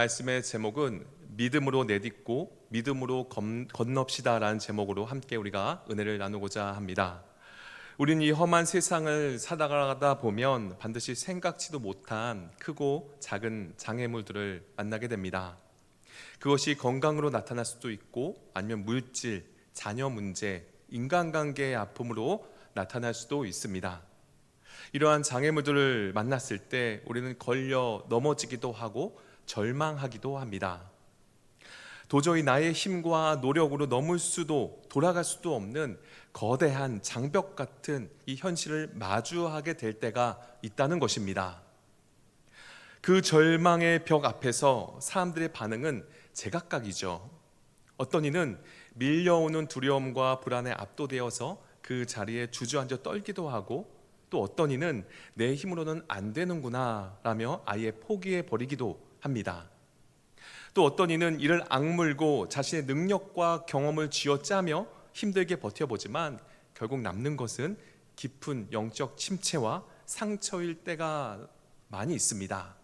말씀의 제목은 믿음으로 내딛고 믿음으로 건넙시다라는 제목으로 함께 우리가 은혜를 나누고자 합니다. 우리는 이 험한 세상을 살아가다 보면 반드시 생각지도 못한 크고 작은 장애물들을 만나게 됩니다. 그것이 건강으로 나타날 수도 있고 아니면 물질, 자녀 문제, 인간관계의 아픔으로 나타날 수도 있습니다. 이러한 장애물들을 만났을 때 우리는 걸려 넘어지기도 하고 절망하기도 합니다. 도저히 나의 힘과 노력으로 넘을 수도 돌아갈 수도 없는 거대한 장벽 같은 이 현실을 마주하게 될 때가 있다는 것입니다. 그 절망의 벽 앞에서 사람들의 반응은 제각각이죠. 어떤 이는 밀려오는 두려움과 불안에 압도되어서 그 자리에 주저앉아 떨기도 하고, 또 어떤 이는 내 힘으로는 안 되는구나 라며 아예 포기해 버리기도 합니다. 또 어떤 이는 이를 악물고 자신의 능력과 경험을 쥐어짜며 힘들게 버텨보지만 결국 남는 것은 깊은 영적 침체와 상처일 때가 많이 있습니다.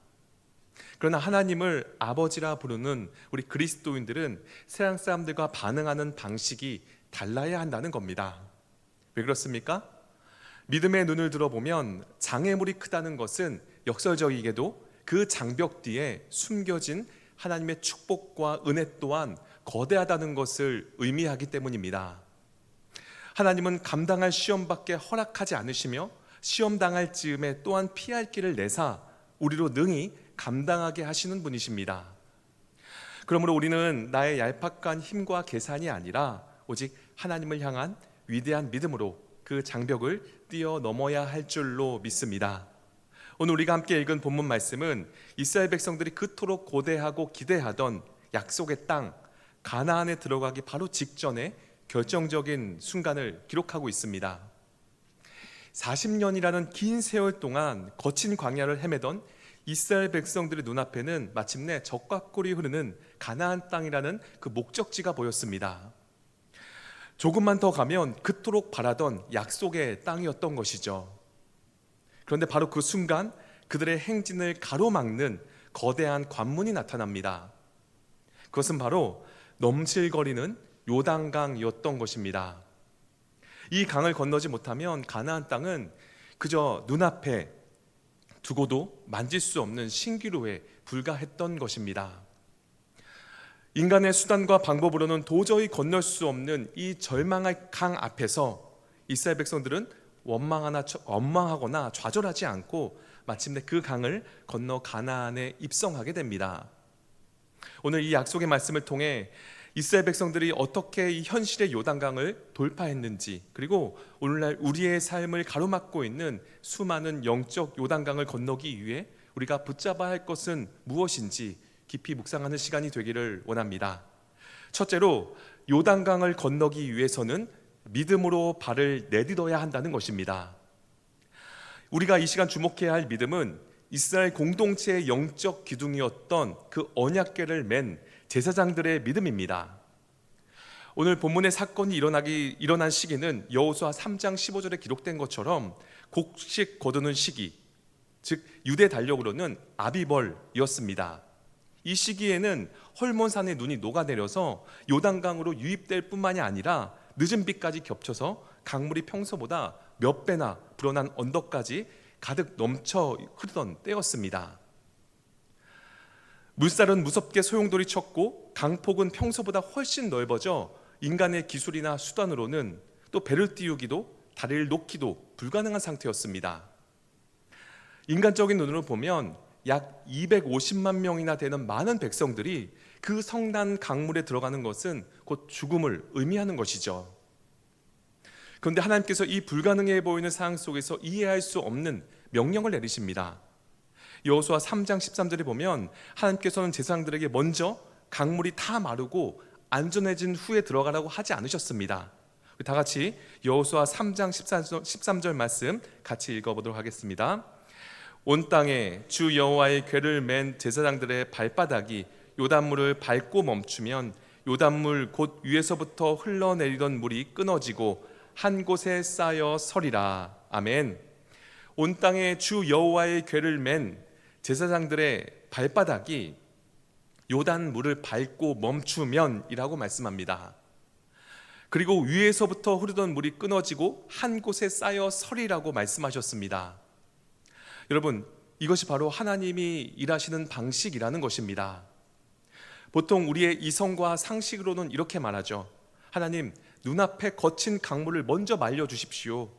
그러나 하나님을 아버지라 부르는 우리 그리스도인들은 세상 사람들과 반응하는 방식이 달라야 한다는 겁니다. 왜 그렇습니까? 믿음의 눈을 들어보면 장애물이 크다는 것은 역설적이게도 그 장벽 뒤에 숨겨진 하나님의 축복과 은혜 또한 거대하다는 것을 의미하기 때문입니다. 하나님은 감당할 시험밖에 허락하지 않으시며 시험 당할 즈음에 또한 피할 길을 내사 우리로 능히 감당하게 하시는 분이십니다. 그러므로 우리는 나의 얄팍한 힘과 계산이 아니라 오직 하나님을 향한 위대한 믿음으로 그 장벽을 뛰어넘어야 할 줄로 믿습니다. 오늘 우리가 함께 읽은 본문 말씀은 이스라엘 백성들이 그토록 고대하고 기대하던 약속의 땅 가나안에 들어가기 바로 직전에 결정적인 순간을 기록하고 있습니다. 40년이라는 긴 세월 동안 거친 광야를 헤매던 이스라엘 백성들의 눈앞에는 마침내 적과 꿀이 흐르는 가나안 땅이라는 그 목적지가 보였습니다. 조금만 더 가면 그토록 바라던 약속의 땅이었던 것이죠. 그런데 바로 그 순간 그들의 행진을 가로막는 거대한 관문이 나타납니다. 그것은 바로 넘실거리는 요단강이었던 것입니다. 이 강을 건너지 못하면 가나안 땅은 그저 눈앞에 두고도 만질 수 없는 신기루에 불과했던 것입니다. 인간의 수단과 방법으로는 도저히 건널 수 없는 이 절망의 강 앞에서 이스라엘 백성들은 원망하거나 좌절하지 않고 마침내 그 강을 건너 가나안에 입성하게 됩니다. 오늘 이 약속의 말씀을 통해 이스라엘 백성들이 어떻게 이 현실의 요단강을 돌파했는지, 그리고 오늘날 우리의 삶을 가로막고 있는 수많은 영적 요단강을 건너기 위해 우리가 붙잡아야 할 것은 무엇인지 깊이 묵상하는 시간이 되기를 원합니다. 첫째로 요단강을 건너기 위해서는 믿음으로 발을 내딛어야 한다는 것입니다. 우리가 이 시간 주목해야 할 믿음은 이스라엘 공동체의 영적 기둥이었던 그 언약궤를 맨 제사장들의 믿음입니다. 오늘 본문의 사건이 일어난 시기는 여호수아 3장 15절에 기록된 것처럼 곡식 거두는 시기, 즉 유대 달력으로는 아비벌이었습니다. 이 시기에는 헐몬산의 눈이 녹아내려서 요단강으로 유입될 뿐만이 아니라 늦은 비까지 겹쳐서 강물이 평소보다 몇 배나 불어난 언덕까지 가득 넘쳐 흐르던 때였습니다. 물살은 무섭게 소용돌이 쳤고 강폭은 평소보다 훨씬 넓어져 인간의 기술이나 수단으로는 또 배를 띄우기도 다리를 놓기도 불가능한 상태였습니다. 인간적인 눈으로 보면 약 250만 명이나 되는 많은 백성들이 그 성난 강물에 들어가는 것은 곧 죽음을 의미하는 것이죠. 그런데 하나님께서 이 불가능해 보이는 상황 속에서 이해할 수 없는 명령을 내리십니다. 여호수아 3장 13절에 보면 하나님께서는 제사장들에게 먼저 강물이 다 마르고 안전해진 후에 들어가라고 하지 않으셨습니다. 다 같이 여호수아 3장 13절 말씀 같이 읽어보도록 하겠습니다. 온 땅에 주 여호와의 궤를 맨 제사장들의 발바닥이 요단물을 밟고 멈추면 요단물 곧 위에서부터 흘러내리던 물이 끊어지고 한 곳에 쌓여 서리라. 아멘. 온 땅에 주 여호와의 궤를 맨 제사장들의 발바닥이 요단 물을 밟고 멈추면이라고 말씀합니다. 그리고 위에서부터 흐르던 물이 끊어지고 한 곳에 쌓여 서리라고 말씀하셨습니다. 여러분, 이것이 바로 하나님이 일하시는 방식이라는 것입니다. 보통 우리의 이성과 상식으로는 이렇게 말하죠. 하나님, 눈앞에 거친 강물을 먼저 말려주십시오.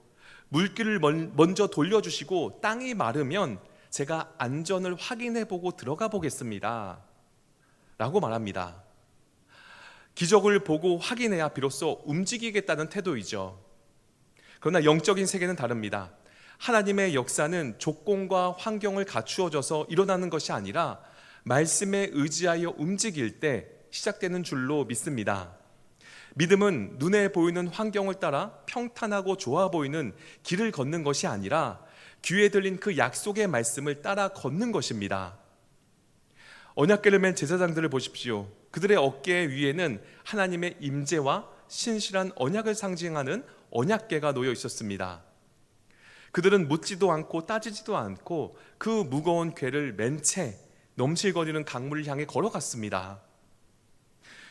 물길을 먼저 돌려주시고 땅이 마르면 제가 안전을 확인해보고 들어가 보겠습니다 라고 말합니다. 기적을 보고 확인해야 비로소 움직이겠다는 태도이죠. 그러나 영적인 세계는 다릅니다. 하나님의 역사는 조건과 환경을 갖추어져서 일어나는 것이 아니라 말씀에 의지하여 움직일 때 시작되는 줄로 믿습니다. 믿음은 눈에 보이는 환경을 따라 평탄하고 좋아 보이는 길을 걷는 것이 아니라 귀에 들린 그 약속의 말씀을 따라 걷는 것입니다. 언약궤를 맨 제사장들을 보십시오. 그들의 어깨 위에는 하나님의 임재와 신실한 언약을 상징하는 언약궤가 놓여 있었습니다. 그들은 묻지도 않고 따지지도 않고 그 무거운 궤를 맨 채 넘실거리는 강물을 향해 걸어갔습니다.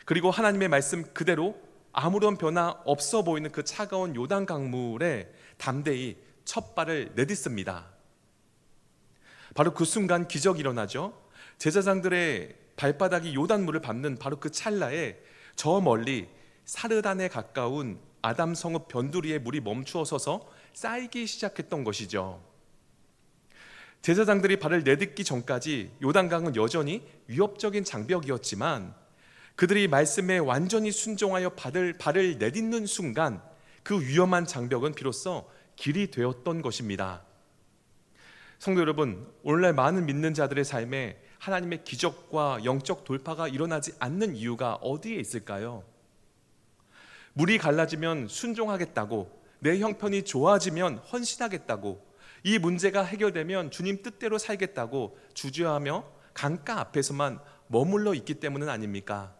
그리고 하나님의 말씀 그대로 아무런 변화 없어 보이는 그 차가운 요단 강물에 담대히 첫 발을 내딛습니다. 바로 그 순간 기적이 일어나죠. 제사장들의 발바닥이 요단물을 밟는 바로 그 찰나에 저 멀리 사르단에 가까운 아담 성읍 변두리에 물이 멈추어 서서 쌓이기 시작했던 것이죠. 제사장들이 발을 내딛기 전까지 요단강은 여전히 위협적인 장벽이었지만 그들이 말씀에 완전히 순종하여 발을 내딛는 순간 그 위험한 장벽은 비로소 길이 되었던 것입니다. 성도 여러분, 오늘날 많은 믿는 자들의 삶에 하나님의 기적과 영적 돌파가 일어나지 않는 이유가 어디에 있을까요? 물이 갈라지면 순종하겠다고, 내 형편이 좋아지면 헌신하겠다고, 이 문제가 해결되면 주님 뜻대로 살겠다고 주저하며 강가 앞에서만 머물러 있기 때문은 아닙니까?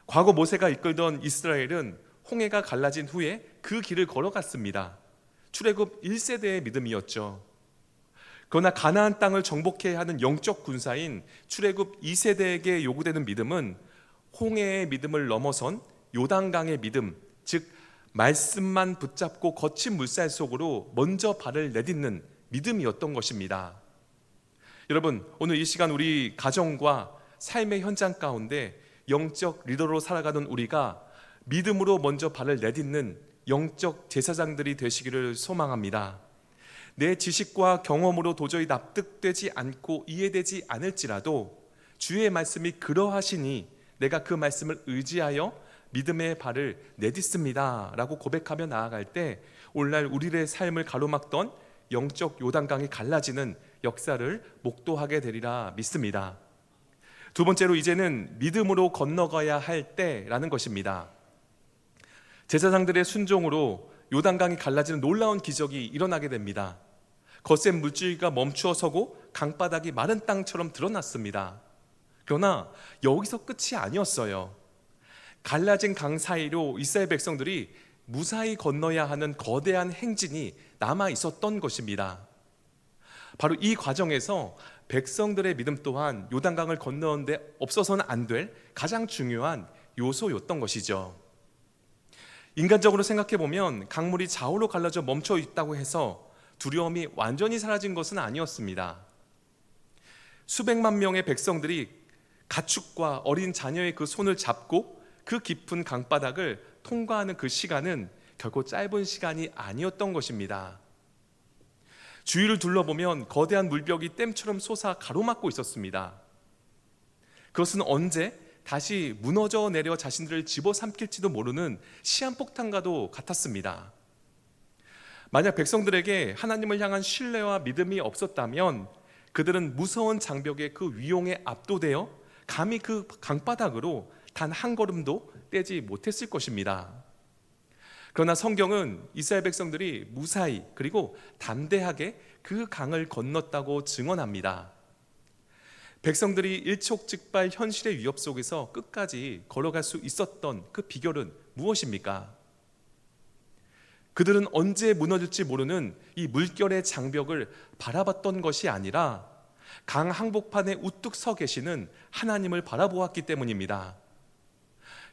과거 모세가 이끌던 이스라엘은 홍해가 갈라진 후에 그 길을 걸어갔습니다. 출애굽 1세대의 믿음이었죠. 그러나 가나안 땅을 정복해야 하는 영적 군사인 출애굽 2세대에게 요구되는 믿음은 홍해의 믿음을 넘어선 요단강의 믿음, 즉 말씀만 붙잡고 거친 물살 속으로 먼저 발을 내딛는 믿음이었던 것입니다. 여러분, 오늘 이 시간 우리 가정과 삶의 현장 가운데 영적 리더로 살아가는 우리가 믿음으로 먼저 발을 내딛는 영적 제사장들이 되시기를 소망합니다. 내 지식과 경험으로 도저히 납득되지 않고 이해되지 않을지라도 주의 말씀이 그러하시니 내가 그 말씀을 의지하여 믿음의 발을 내딛습니다 라고 고백하며 나아갈 때 오늘날 우리의 삶을 가로막던 영적 요단강이 갈라지는 역사를 목도하게 되리라 믿습니다. 두 번째로, 이제는 믿음으로 건너가야 할 때라는 것입니다. 제사장들의 순종으로 요단강이 갈라지는 놀라운 기적이 일어나게 됩니다. 거센 물줄기가 멈추어 서고 강바닥이 마른 땅처럼 드러났습니다. 그러나 여기서 끝이 아니었어요. 갈라진 강 사이로 이스라엘 백성들이 무사히 건너야 하는 거대한 행진이 남아 있었던 것입니다. 바로 이 과정에서 백성들의 믿음 또한 요단강을 건너는데 없어서는 안 될 가장 중요한 요소였던 것이죠. 인간적으로 생각해 보면 강물이 좌우로 갈라져 멈춰 있다고 해서 두려움이 완전히 사라진 것은 아니었습니다. 수백만 명의 백성들이 가축과 어린 자녀의 그 손을 잡고 그 깊은 강바닥을 통과하는 그 시간은 결코 짧은 시간이 아니었던 것입니다. 주위를 둘러보면 거대한 물벽이 댐처럼 솟아 가로막고 있었습니다. 그것은 언제 다시 무너져 내려 자신들을 집어삼킬지도 모르는 시한폭탄과도 같았습니다. 만약 백성들에게 하나님을 향한 신뢰와 믿음이 없었다면 그들은 무서운 장벽의 그 위용에 압도되어 감히 그 강바닥으로 단 한 걸음도 떼지 못했을 것입니다. 그러나 성경은 이스라엘 백성들이 무사히 그리고 담대하게 그 강을 건넜다고 증언합니다. 백성들이 일촉즉발 현실의 위협 속에서 끝까지 걸어갈 수 있었던 그 비결은 무엇입니까? 그들은 언제 무너질지 모르는 이 물결의 장벽을 바라봤던 것이 아니라 강 한복판에 우뚝 서 계시는 하나님을 바라보았기 때문입니다.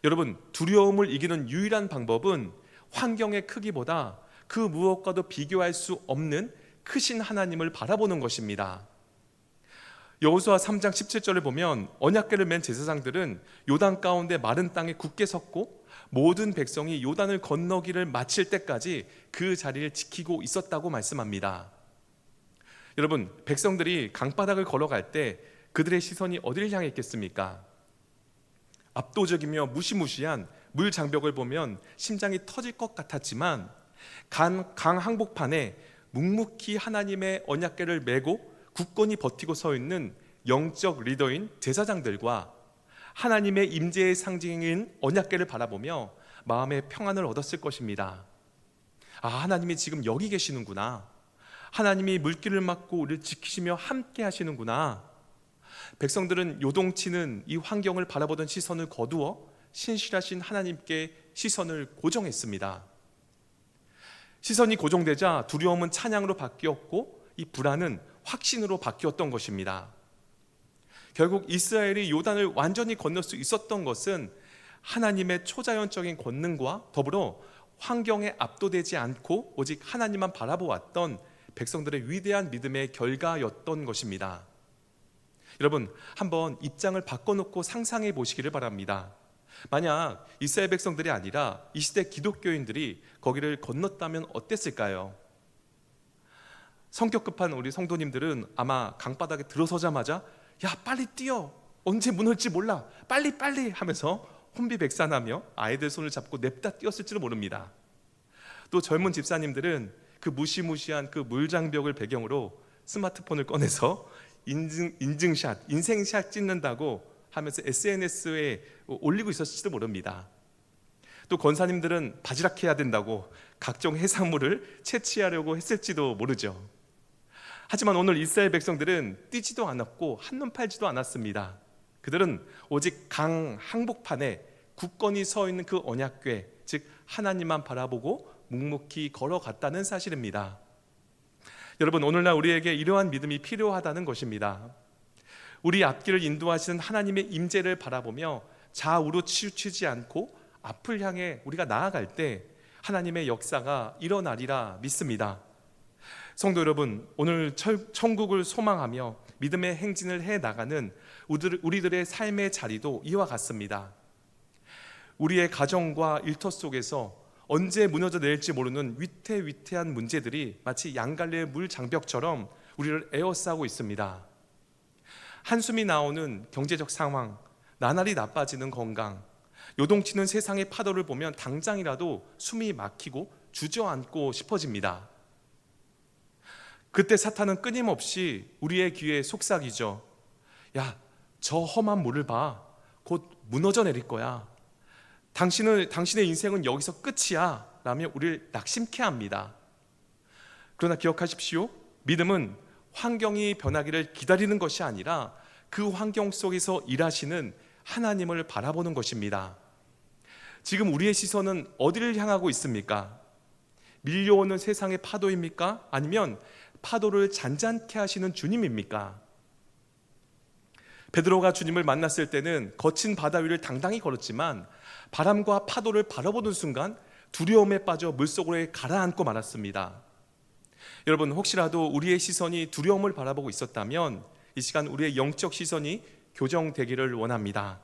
여러분, 두려움을 이기는 유일한 방법은 환경의 크기보다 그 무엇과도 비교할 수 없는 크신 하나님을 바라보는 것입니다. 여호수아 3장 17절을 보면 언약궤를 맨 제사장들은 요단 가운데 마른 땅에 굳게 섰고 모든 백성이 요단을 건너기를 마칠 때까지 그 자리를 지키고 있었다고 말씀합니다. 여러분, 백성들이 강바닥을 걸어갈 때 그들의 시선이 어디를 향해 있겠습니까? 압도적이며 무시무시한 물 장벽을 보면 심장이 터질 것 같았지만 강 항복판에 묵묵히 하나님의 언약궤를 메고 굳건히 버티고 서 있는 영적 리더인 제사장들과 하나님의 임재의 상징인 언약궤를 바라보며 마음의 평안을 얻었을 것입니다. 아, 하나님이 지금 여기 계시는구나. 하나님이 물길을 막고 우리를 지키시며 함께 하시는구나. 백성들은 요동치는 이 환경을 바라보던 시선을 거두어 신실하신 하나님께 시선을 고정했습니다. 시선이 고정되자 두려움은 찬양으로 바뀌었고 이 불안은 확신으로 바뀌었던 것입니다. 결국 이스라엘이 요단을 완전히 건널 수 있었던 것은 하나님의 초자연적인 권능과 더불어 환경에 압도되지 않고 오직 하나님만 바라보았던 백성들의 위대한 믿음의 결과였던 것입니다. 여러분, 한번 입장을 바꿔놓고 상상해 보시기를 바랍니다. 만약 이스라엘 백성들이 아니라 이 시대 기독교인들이 거기를 건넜다면 어땠을까요? 성격 급한 우리 성도님들은 아마 강바닥에 들어서자마자 야, 빨리 뛰어, 언제 무너질지 몰라, 빨리 하면서 혼비백산하며 아이들 손을 잡고 냅다 뛰었을지도 모릅니다. 또 젊은 집사님들은 그 무시무시한 그 물장벽을 배경으로 스마트폰을 꺼내서 인증샷, 인생샷 찍는다고 하면서 SNS에 올리고 있었을지도 모릅니다. 또 권사님들은 바지락해야 된다고 각종 해산물을 채취하려고 했을지도 모르죠. 하지만 오늘 이스라엘 백성들은 뛰지도 않았고 한눈 팔지도 않았습니다. 그들은 오직 강 항복판에 굳건히 서 있는 그 언약궤, 즉 하나님만 바라보고 묵묵히 걸어갔다는 사실입니다. 여러분, 오늘날 우리에게 이러한 믿음이 필요하다는 것입니다. 우리 앞길을 인도하시는 하나님의 임재를 바라보며 좌우로 치우치지 않고 앞을 향해 우리가 나아갈 때 하나님의 역사가 일어나리라 믿습니다. 성도 여러분, 오늘 천국을 소망하며 믿음의 행진을 해나가는 우리들의 삶의 자리도 이와 같습니다. 우리의 가정과 일터 속에서 언제 무너져 내릴지 모르는 위태위태한 문제들이 마치 양갈래의 물 장벽처럼 우리를 에워싸고 있습니다. 한숨이 나오는 경제적 상황, 나날이 나빠지는 건강, 요동치는 세상의 파도를 보면 당장이라도 숨이 막히고 주저앉고 싶어집니다. 그때 사탄은 끊임없이 우리의 귀에 속삭이죠. 야, 저 험한 물을 봐. 곧 무너져 내릴 거야. 당신의 인생은 여기서 끝이야 라며 우리를 낙심케 합니다. 그러나 기억하십시오. 믿음은 환경이 변하기를 기다리는 것이 아니라 그 환경 속에서 일하시는 하나님을 바라보는 것입니다. 지금 우리의 시선은 어디를 향하고 있습니까? 밀려오는 세상의 파도입니까? 아니면 파도를 잔잔케 하시는 주님입니까? 베드로가 주님을 만났을 때는 거친 바다 위를 당당히 걸었지만 바람과 파도를 바라보는 순간 두려움에 빠져 물속으로 가라앉고 말았습니다. 여러분, 혹시라도 우리의 시선이 두려움을 바라보고 있었다면 이 시간 우리의 영적 시선이 교정되기를 원합니다.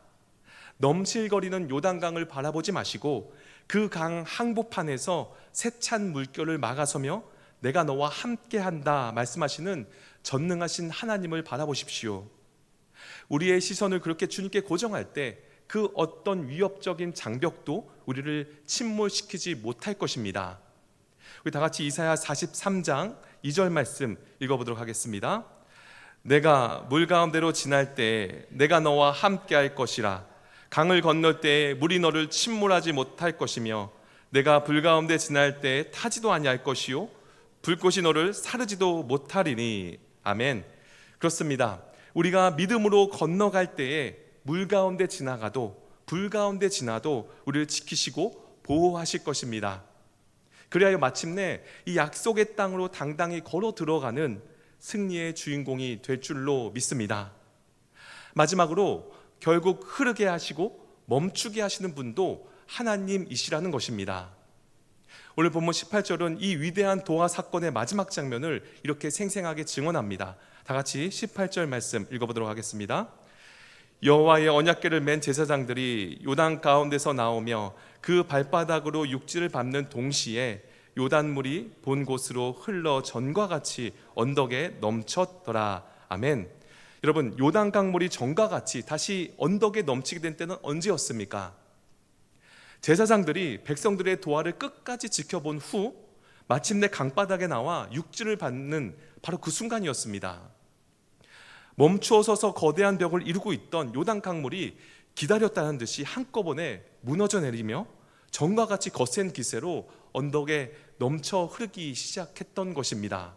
넘실거리는 요단강을 바라보지 마시고 그 강 항복판에서 세찬 물결을 막아서며 내가 너와 함께한다 말씀하시는 전능하신 하나님을 바라보십시오. 우리의 시선을 그렇게 주님께 고정할 때 그 어떤 위협적인 장벽도 우리를 침몰시키지 못할 것입니다. 우리 다 같이 이사야 43장 2절 말씀 읽어보도록 하겠습니다. 내가 물 가운데로 지날 때 내가 너와 함께할 것이라. 강을 건널 때 물이 너를 침몰하지 못할 것이며 내가 불 가운데 지날 때 타지도 아니할 것이요 불꽃이 너를 사르지도 못하리니. 아멘. 그렇습니다. 우리가 믿음으로 건너갈 때에 물 가운데 지나가도 불 가운데 지나도 우리를 지키시고 보호하실 것입니다. 그리하여 마침내 이 약속의 땅으로 당당히 걸어 들어가는 승리의 주인공이 될 줄로 믿습니다. 마지막으로 결국 흐르게 하시고 멈추게 하시는 분도 하나님이시라는 것입니다. 오늘 본문 18절은 이 위대한 도하 사건의 마지막 장면을 이렇게 생생하게 증언합니다. 다 같이 18절 말씀 읽어보도록 하겠습니다. 여호와의 언약궤를 맨 제사장들이 요단 가운데서 나오며 그 발바닥으로 육지를 밟는 동시에 요단물이 본 곳으로 흘러 전과 같이 언덕에 넘쳤더라. 아멘. 여러분, 요단 강물이 전과 같이 다시 언덕에 넘치게 된 때는 언제였습니까? 제사장들이 백성들의 도하를 끝까지 지켜본 후 마침내 강바닥에 나와 육지를 밟는 바로 그 순간이었습니다. 멈추어 서서 거대한 벽을 이루고 있던 요단 강물이 기다렸다는 듯이 한꺼번에 무너져 내리며 전과 같이 거센 기세로 언덕에 넘쳐 흐르기 시작했던 것입니다.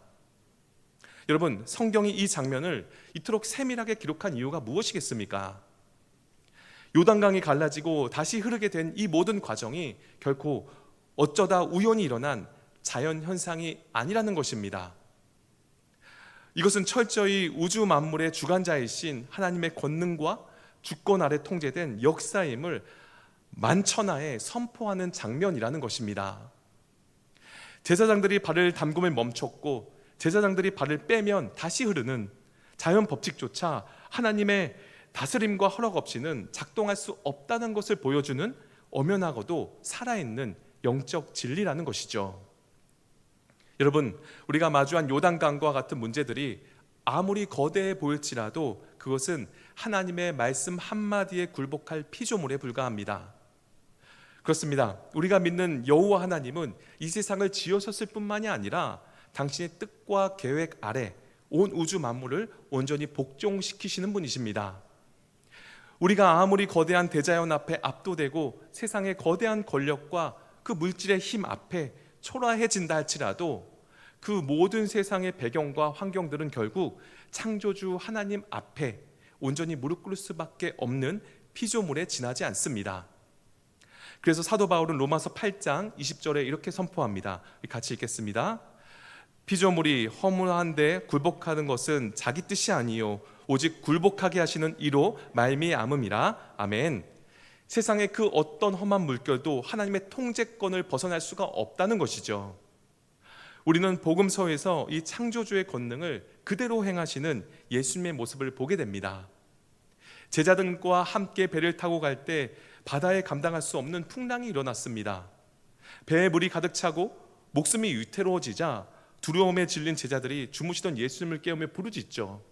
여러분, 성경이 이 장면을 이토록 세밀하게 기록한 이유가 무엇이겠습니까? 요단강이 갈라지고 다시 흐르게 된 이 모든 과정이 결코 어쩌다 우연히 일어난 자연현상이 아니라는 것입니다. 이것은 철저히 우주 만물의 주관자이신 하나님의 권능과 주권 아래 통제된 역사임을 만천하에 선포하는 장면이라는 것입니다. 제사장들이 발을 담금을 멈췄고 제사장들이 발을 빼면 다시 흐르는 자연 법칙조차 하나님의 다스림과 허락 없이는 작동할 수 없다는 것을 보여주는 엄연하고도 살아있는 영적 진리라는 것이죠. 여러분, 우리가 마주한 요단강과 같은 문제들이 아무리 거대해 보일지라도 그것은 하나님의 말씀 한마디에 굴복할 피조물에 불과합니다. 그렇습니다. 우리가 믿는 여호와 하나님은 이 세상을 지으셨을 뿐만이 아니라 당신의 뜻과 계획 아래 온 우주 만물을 온전히 복종시키시는 분이십니다. 우리가 아무리 거대한 대자연 앞에 압도되고 세상의 거대한 권력과 그 물질의 힘 앞에 초라해진다 할지라도 그 모든 세상의 배경과 환경들은 결국 창조주 하나님 앞에 온전히 무릎 꿇을 수밖에 없는 피조물에 지나지 않습니다. 그래서 사도 바울은 로마서 8장 20절에 이렇게 선포합니다. 같이 읽겠습니다. 피조물이 허무한데 굴복하는 것은 자기 뜻이 아니요 오직 굴복하게 하시는 이로 말미암음이라. 아멘. 세상의 그 어떤 험한 물결도 하나님의 통제권을 벗어날 수가 없다는 것이죠. 우리는 복음서에서 이 창조주의 권능을 그대로 행하시는 예수님의 모습을 보게 됩니다. 제자들과 함께 배를 타고 갈 때 바다에 감당할 수 없는 풍랑이 일어났습니다. 배에 물이 가득 차고 목숨이 위태로워지자 두려움에 질린 제자들이 주무시던 예수님을 깨우며 부르짖죠.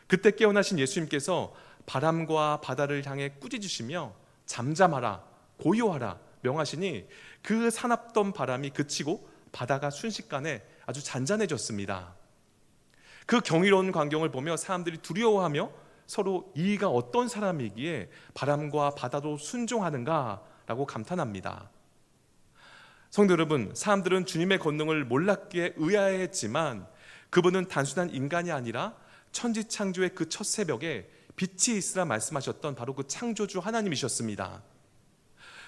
그때 깨어나신 예수님께서 바람과 바다를 향해 꾸짖으시며 잠잠하라, 고요하라 명하시니 그 사납던 바람이 그치고 바다가 순식간에 아주 잔잔해졌습니다. 그 경이로운 광경을 보며 사람들이 두려워하며 서로 이가 어떤 사람이기에 바람과 바다도 순종하는가라고 감탄합니다. 성도 여러분, 사람들은 주님의 권능을 몰랐기에 의아해했지만 그분은 단순한 인간이 아니라 천지창조의 그 첫 새벽에 빛이 있으라 말씀하셨던 바로 그 창조주 하나님이셨습니다.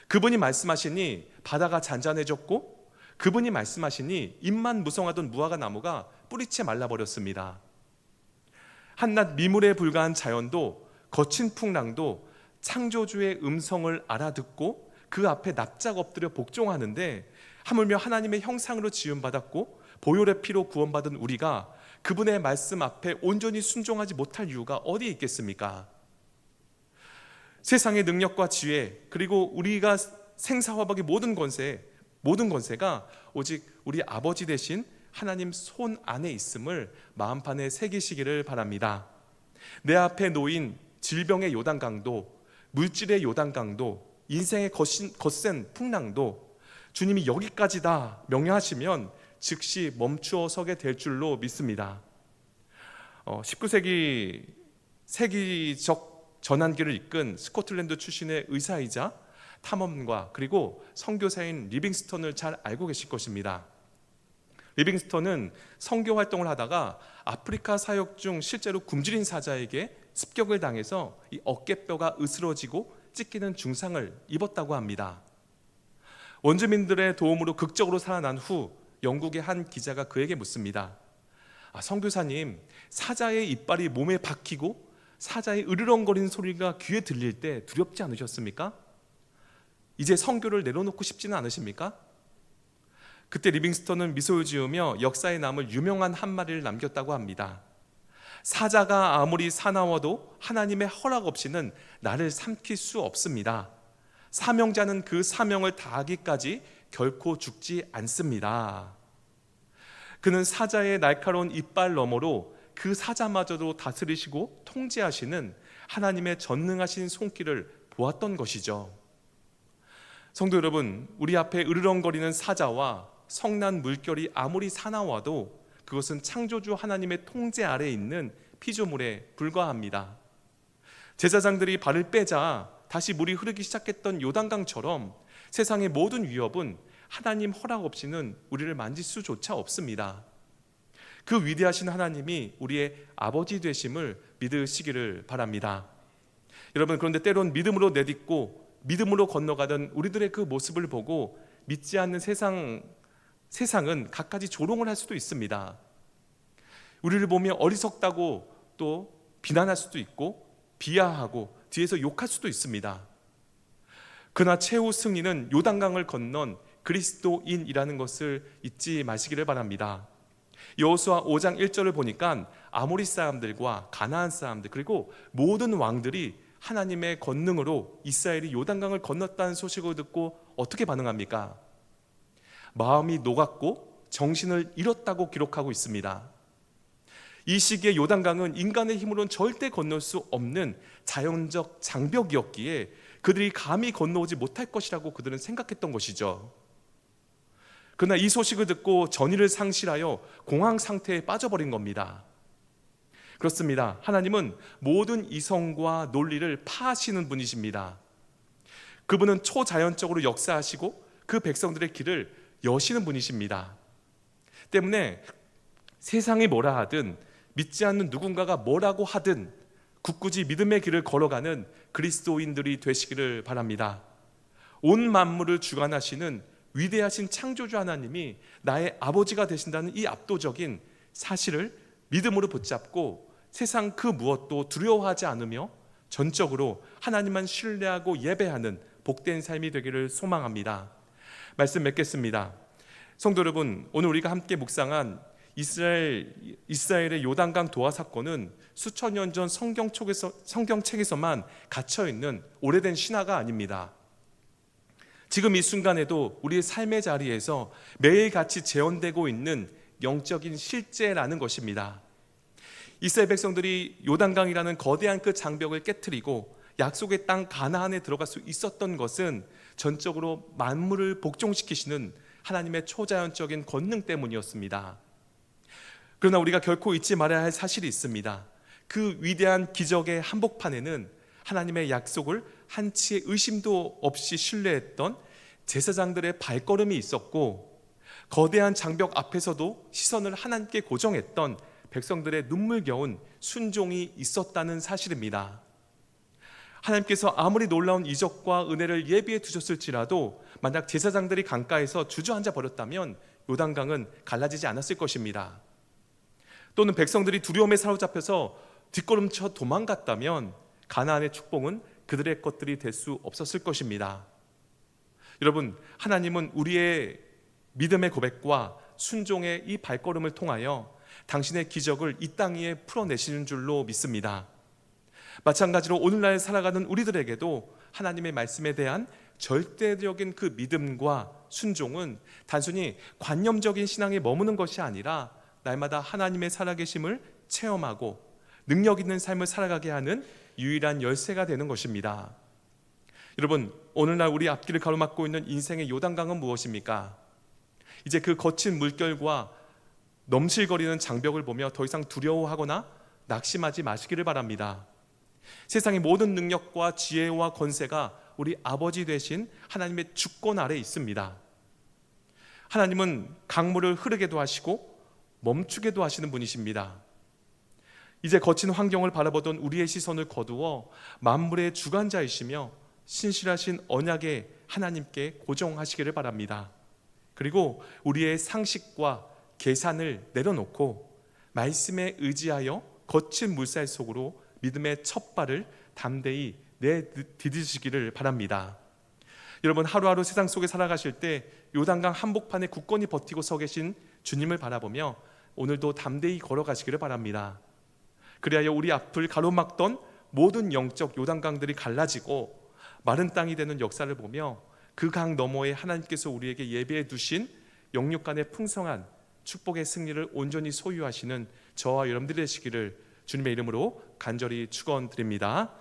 그분이 말씀하시니 바다가 잔잔해졌고 그분이 말씀하시니 잎만 무성하던 무화과 나무가 뿌리채 말라버렸습니다. 한낱 미물에 불과한 자연도 거친 풍랑도 창조주의 음성을 알아듣고 그 앞에 납작 엎드려 복종하는데 하물며 하나님의 형상으로 지음받았고 보혈의 피로 구원받은 우리가 그분의 말씀 앞에 온전히 순종하지 못할 이유가 어디에 있겠습니까? 세상의 능력과 지혜 그리고 우리가 생사화복의 모든 권세가 오직 우리 아버지 되신 하나님 손 안에 있음을 마음판에 새기시기를 바랍니다. 내 앞에 놓인 질병의 요단강도 물질의 요단강도 인생의 거센 풍랑도 주님이 여기까지다 명령하시면 즉시 멈추어 서게 될 줄로 믿습니다. 19세기 세기적 전환기를 이끈 스코틀랜드 출신의 의사이자 탐험가 그리고 선교사인 리빙스턴을 잘 알고 계실 것입니다. 리빙스턴은 선교 활동을 하다가 아프리카 사역 중 실제로 굶주린 사자에게 습격을 당해서 이 어깨뼈가 으스러지고 찢기는 중상을 입었다고 합니다. 원주민들의 도움으로 극적으로 살아난 후 영국의 한 기자가 그에게 묻습니다. 선교사님, 사자의 이빨이 몸에 박히고 사자의 으르렁거리는 소리가 귀에 들릴 때 두렵지 않으셨습니까? 이제 선교를 내려놓고 싶지는 않으십니까? 그때 리빙스턴은 미소를 지으며 역사에 남을 유명한 한마디를 남겼다고 합니다. 사자가 아무리 사나워도 하나님의 허락 없이는 나를 삼킬 수 없습니다. 사명자는 그 사명을 다하기까지 결코 죽지 않습니다. 그는 사자의 날카로운 이빨 너머로 그 사자마저도 다스리시고 통제하시는 하나님의 전능하신 손길을 보았던 것이죠. 성도 여러분, 우리 앞에 으르렁거리는 사자와 성난 물결이 아무리 사나워도 그것은 창조주 하나님의 통제 아래에 있는 피조물에 불과합니다. 제사장들이 발을 빼자 다시 물이 흐르기 시작했던 요단강처럼 세상의 모든 위협은 하나님 허락 없이는 우리를 만질 수조차 없습니다. 그 위대하신 하나님이 우리의 아버지 되심을 믿으시기를 바랍니다. 여러분, 그런데 때론 믿음으로 내딛고 믿음으로 건너가던 우리들의 그 모습을 보고 믿지 않는 세상은 갖가지 조롱을 할 수도 있습니다. 우리를 보며 어리석다고 또 비난할 수도 있고 비하하고 뒤에서 욕할 수도 있습니다. 그러나 최후 승리는 요단강을 건넌 그리스도인이라는 것을 잊지 마시기를 바랍니다. 여호수아 5장 1절을 보니까 아모리 사람들과 가나안 사람들 그리고 모든 왕들이 하나님의 권능으로 이스라엘이 요단강을 건넜다는 소식을 듣고 어떻게 반응합니까? 마음이 녹았고 정신을 잃었다고 기록하고 있습니다. 이 시기에 요단강은 인간의 힘으로는 절대 건널 수 없는 자연적 장벽이었기에 그들이 감히 건너오지 못할 것이라고 그들은 생각했던 것이죠. 그러나 이 소식을 듣고 전의를 상실하여 공황 상태에 빠져버린 겁니다. 그렇습니다. 하나님은 모든 이성과 논리를 파하시는 분이십니다. 그분은 초자연적으로 역사하시고 그 백성들의 길을 여시는 분이십니다. 때문에 세상이 뭐라 하든 믿지 않는 누군가가 뭐라고 하든 굳굳이 믿음의 길을 걸어가는 그리스도인들이 되시기를 바랍니다. 온 만물을 주관하시는 위대하신 창조주 하나님이 나의 아버지가 되신다는 이 압도적인 사실을 믿음으로 붙잡고 세상 그 무엇도 두려워하지 않으며 전적으로 하나님만 신뢰하고 예배하는 복된 삶이 되기를 소망합니다. 말씀 맺겠습니다. 성도 여러분, 오늘 우리가 함께 묵상한 이스라엘의 요단강 도하 사건은 수천 년 전 성경책에서만 갇혀있는 오래된 신화가 아닙니다. 지금 이 순간에도 우리의 삶의 자리에서 매일같이 재현되고 있는 영적인 실제라는 것입니다. 이스라엘 백성들이 요단강이라는 거대한 그 장벽을 깨트리고 약속의 땅 가나안에 들어갈 수 있었던 것은 전적으로 만물을 복종시키시는 하나님의 초자연적인 권능 때문이었습니다. 그러나 우리가 결코 잊지 말아야 할 사실이 있습니다. 그 위대한 기적의 한복판에는 하나님의 약속을 한치의 의심도 없이 신뢰했던 제사장들의 발걸음이 있었고, 거대한 장벽 앞에서도 시선을 하나님께 고정했던 백성들의 눈물겨운 순종이 있었다는 사실입니다. 하나님께서 아무리 놀라운 이적과 은혜를 예비해 두셨을지라도 만약 제사장들이 강가에서 주저앉아 버렸다면 요단강은 갈라지지 않았을 것입니다. 또는 백성들이 두려움에 사로잡혀서 뒷걸음쳐 도망갔다면 가나안의 축복은 그들의 것들이 될 수 없었을 것입니다. 여러분, 하나님은 우리의 믿음의 고백과 순종의 이 발걸음을 통하여 당신의 기적을 이 땅 위에 풀어내시는 줄로 믿습니다. 마찬가지로 오늘날 살아가는 우리들에게도 하나님의 말씀에 대한 절대적인 그 믿음과 순종은 단순히 관념적인 신앙에 머무는 것이 아니라 날마다 하나님의 살아계심을 체험하고 능력 있는 삶을 살아가게 하는 유일한 열쇠가 되는 것입니다. 여러분, 오늘날 우리 앞길을 가로막고 있는 인생의 요단강은 무엇입니까? 이제 그 거친 물결과 넘실거리는 장벽을 보며 더 이상 두려워하거나 낙심하지 마시기를 바랍니다. 세상의 모든 능력과 지혜와 권세가 우리 아버지 되신 하나님의 주권 아래에 있습니다. 하나님은 강물을 흐르게도 하시고 멈추게도 하시는 분이십니다. 이제 거친 환경을 바라보던 우리의 시선을 거두어 만물의 주관자이시며 신실하신 언약의 하나님께 고정하시기를 바랍니다. 그리고 우리의 상식과 계산을 내려놓고 말씀에 의지하여 거친 물살 속으로 믿음의 첫 발을 담대히 내디디시기를 바랍니다. 여러분, 하루하루 세상 속에 살아가실 때 요단강 한복판에 굳건히 버티고 서 계신 주님을 바라보며 오늘도 담대히 걸어가시기를 바랍니다. 그리하여 우리 앞을 가로막던 모든 영적 요단강들이 갈라지고 마른 땅이 되는 역사를 보며 그 강 너머에 하나님께서 우리에게 예배해 두신 영육간의 풍성한 축복의 승리를 온전히 소유하시는 저와 여러분들이 되시기를 주님의 이름으로 간절히 축원드립니다.